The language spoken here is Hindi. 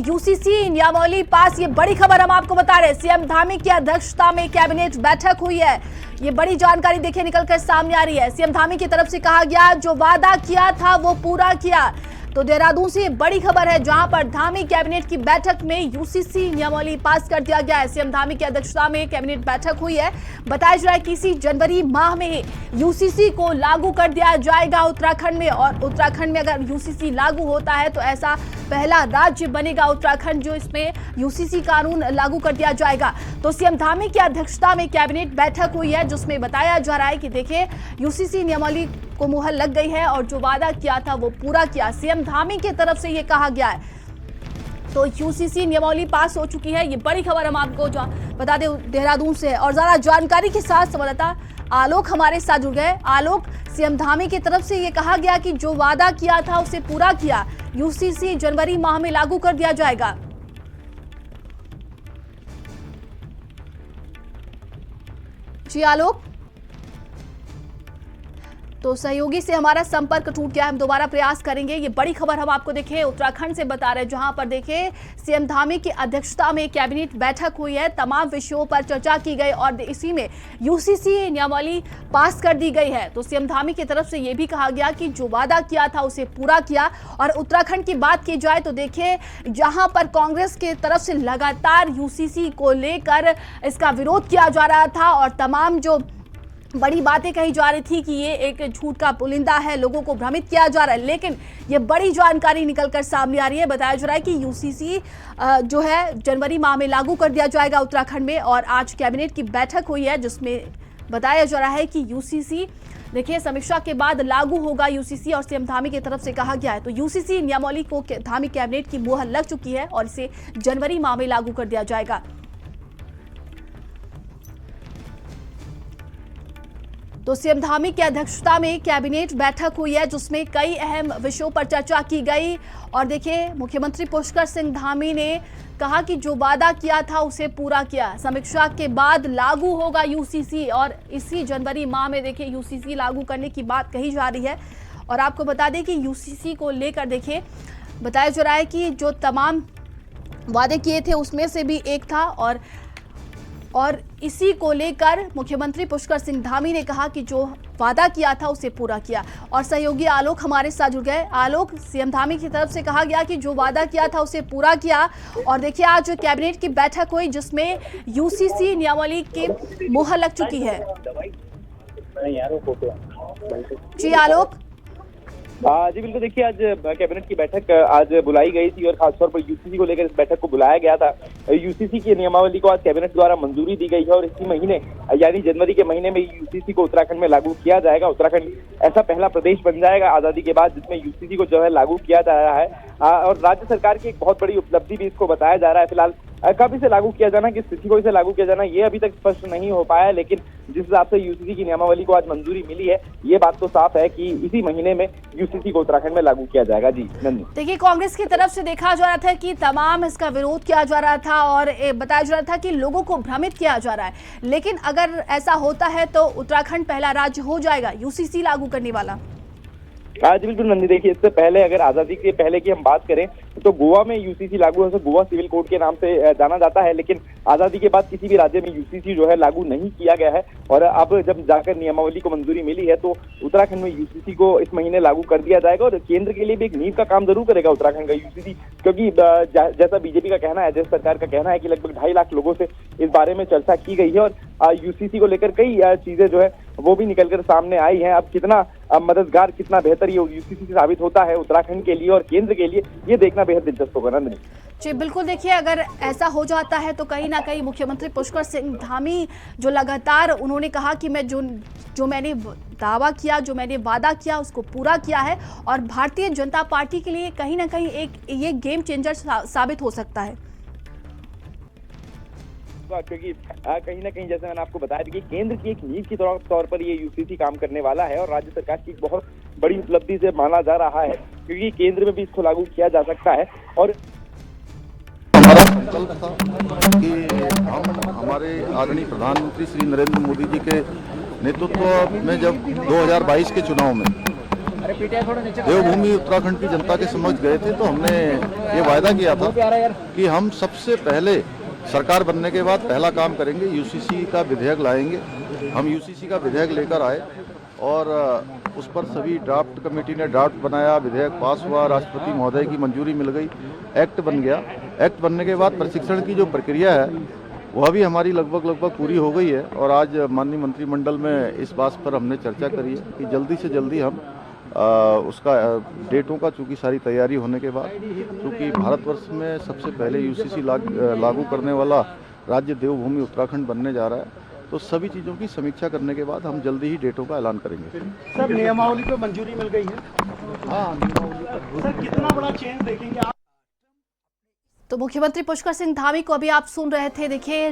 यूसीसी नियमावली पास। ये बड़ी खबर हम आपको बता रहे हैं। सीएम धामी की अध्यक्षता में कैबिनेट बैठक हुई है। ये बड़ी जानकारी देखिए निकलकर सामने आ रही है। सीएम धामी की तरफ से कहा गया जो वादा किया था वो पूरा किया। तो देहरादून से बड़ी खबर है जहां पर धामी कैबिनेट की बैठक में यूसीसी नियमावली पास कर दिया गया है। सीएम धामी की अध्यक्षता में कैबिनेट बैठक हुई है। बताया जा रहा है कि इसी जनवरी माह में ही यूसीसी को लागू कर दिया जाएगा उत्तराखंड में। और उत्तराखंड में अगर यूसीसी लागू होता है तो ऐसा पहला राज्य बनेगा उत्तराखंड जो इसमें यूसीसी कानून लागू कर दिया जाएगा। तो सीएम धामी की अध्यक्षता में कैबिनेट बैठक हुई है जिसमें बताया जा रहा है कि देखिए यूसीसी नियमावली को मुहर लग गई है और जो वादा किया था वो पूरा किया। सीएम धामी की तरफ से ये कहा गया है। तो यूसीसी नियमावली पास हो चुकी है। ये बड़ी खबर हम आपको बता दें देहरादून से है। और ज्यादा जानकारी के साथ संवाददाता आलोक हमारे साथ जुड़ गए। आलोक, सीएम धामी की तरफ से ये कहा गया कि जो वादा किया था उसे पूरा किया। यूसीसी जनवरी माह में लागू कर दिया जाएगा। जी आलोक, तो सहयोगी से हमारा संपर्क टूट गया। हम दोबारा प्रयास करेंगे। ये बड़ी खबर हम आपको देखें उत्तराखंड से बता रहे हैं जहां पर देखें सीएम धामी की अध्यक्षता में कैबिनेट बैठक हुई है। तमाम विषयों पर चर्चा की गई और इसी में यूसीसी नियमावली पास कर दी गई है। तो सीएम धामी की तरफ से यह भी कहा गया कि जो वादा किया था उसे पूरा किया। और उत्तराखंड की बात की जाए तो देखिए जहां पर कांग्रेस की तरफ से लगातार यूसीसी को लेकर इसका विरोध किया जा रहा था और तमाम जो बड़ी बातें कही जा रही थी कि ये एक झूठ का पुलिंदा है, लोगों को भ्रमित किया जा रहा है, लेकिन ये बड़ी जानकारी निकलकर सामने आ रही है। बताया जा रहा है कि यूसीसी जो है जनवरी माह में लागू कर दिया जाएगा उत्तराखंड में। और आज कैबिनेट की बैठक हुई है जिसमें बताया जा रहा है कि यूसीसी देखिए समीक्षा के बाद लागू होगा यूसीसी। और सीएम धामी की तरफ से कहा गया है तो यूसीसी नियमावली को धामी कैबिनेट की मुहर लग चुकी है और इसे जनवरी माह में लागू कर दिया जाएगा। तो सीएम धामी की अध्यक्षता में कैबिनेट बैठक हुई है जिसमें कई अहम विषयों पर चर्चा की गई। और देखिए मुख्यमंत्री पुष्कर सिंह धामी ने कहा कि जो वादा किया था उसे पूरा किया। समीक्षा के बाद लागू होगा यूसीसी और इसी जनवरी माह में देखिए यूसीसी लागू करने की बात कही जा रही है। और आपको बता दें कि यूसीसी को लेकर देखिए बताया जा रहा है कि जो तमाम वादे किए थे उसमें से भी एक था और इसी को लेकर मुख्यमंत्री पुष्कर सिंह धामी ने कहा कि जो वादा किया था उसे पूरा किया। और सहयोगी आलोक हमारे साथ जुड़ गए। आलोक, सीएम धामी की तरफ से कहा गया कि जो वादा किया था उसे पूरा किया। और देखिए आज कैबिनेट की बैठक हुई जिसमें यूसीसी नियमावली की मुहर लग चुकी है। जी आलोक। जी बिल्कुल, देखिए आज कैबिनेट की बैठक आज बुलाई गई थी और खासतौर पर यूसीसी को लेकर इस बैठक को बुलाया गया था। यूसीसी की नियमावली को आज कैबिनेट द्वारा मंजूरी दी गई है और इसी महीने यानी जनवरी के महीने में यूसीसी को उत्तराखंड में लागू किया जाएगा। उत्तराखंड ऐसा पहला प्रदेश बन जाएगा आजादी के बाद जिसमें यूसीसी को जो है लागू किया जा रहा है। और राज्य सरकार की एक बहुत बड़ी उपलब्धि भी इसको बताया जा रहा है। फिलहाल कब इसे लागू किया जाना, किस तिथि को इसे लागू किया जाना, ये अभी तक स्पष्ट नहीं हो पाया। लेकिन जिस हिसाब से यूसीसी की नियमावली को आज मंजूरी मिली है ये बात तो साफ है कि इसी महीने में यूसीसी को उत्तराखंड में लागू किया जाएगा। जी नंदी, देखिए कांग्रेस की तरफ से देखा जा रहा था कि तमाम इसका विरोध किया जा रहा था और बताया जा रहा था कि लोगों को भ्रमित किया जा रहा है। लेकिन अगर ऐसा होता है तो उत्तराखंड पहला राज्य हो जाएगा यूसीसी लागू करने वाला। आज बिल्कुल नंदी, देखिए इससे पहले अगर आजादी के पहले की हम बात करें तो गोवा में यूसीसी लागू है, गोवा सिविल कोड के नाम से जाना जाता है। लेकिन आजादी के बाद किसी भी राज्य में यूसीसी जो है लागू नहीं किया गया है। और अब जब जाकर नियमावली को मंजूरी मिली है तो उत्तराखंड में यूसीसी को इस महीने लागू कर दिया जाएगा। और केंद्र के लिए भी एक नींव का काम जरूर करेगा उत्तराखंड का यूसीसी, क्योंकि जैसा बीजेपी का कहना है, जैसे सरकार का कहना है कि लगभग 2.5 लाख लोगों से इस बारे में चर्चा की गई है और यूसीसी को लेकर कई चीजें जो है वो भी निकलकर सामने आई हैं। अब कितना मददगार, कितना बेहतर ये यूसीसी साबित होता है उत्तराखंड के लिए और केंद्र के लिए, ये देखना बेहद दिलचस्प होगा। नंदनी जी बिल्कुल, देखिए अगर ऐसा हो जाता है तो कहीं ना कहीं मुख्यमंत्री पुष्कर सिंह धामी जो लगातार उन्होंने कहा कि मैं जो मैंने दावा किया, जो मैंने वादा किया उसको पूरा किया है। और भारतीय जनता पार्टी के लिए कहीं ना कहीं एक ये गेम चेंजर साबित हो सकता है, क्योंकि कहीं ना कहीं जैसे मैंने आपको बताया कि केंद्र की एक नींव के तौर पर ये यूसीसी काम करने वाला है और राज्य सरकार की बहुत बड़ी उपलब्धि से माना जा रहा है क्योंकि केंद्र में भी इसको लागू किया जा सकता है। और हमारा संकल्प था कि हम हमारे आदरणीय प्रधानमंत्री श्री नरेंद्र मोदी जी के नेतृत्व में जब 2022 के चुनाव में देवभूमि उत्तराखंड की जनता के समक्ष गए थे, तो हमने ये वायदा किया था कि हम सबसे पहले सरकार बनने के बाद पहला काम करेंगे, यूसीसी का विधेयक लाएंगे। हम यूसीसी का विधेयक लेकर आए और उस पर सभी ड्राफ्ट कमेटी ने ड्राफ्ट बनाया, विधेयक पास हुआ, राष्ट्रपति महोदय की मंजूरी मिल गई, एक्ट बन गया। एक्ट बनने के बाद प्रशिक्षण की जो प्रक्रिया है वह भी हमारी लगभग पूरी हो गई है। और आज माननीय मंत्रिमंडल में इस बात पर हमने चर्चा करी है कि जल्दी से जल्दी हम उसका डेटों का, चूँकि सारी तैयारी होने के बाद, चूँकि भारतवर्ष में सबसे पहले यूसीसी लागू करने वाला राज्य देवभूमि उत्तराखंड बनने जा रहा है, तो सभी चीज़ों की समीक्षा करने के बाद हम जल्दी ही डेटों का ऐलान करेंगे। सर, नियमावली को मंजूरी मिल गई है? हाँ, नियमावली। सर, कितना बड़ा चेंज देखेंगे आप? तो मुख्यमंत्री पुष्कर सिंह धामी को अभी आप सुन रहे थे। देखिए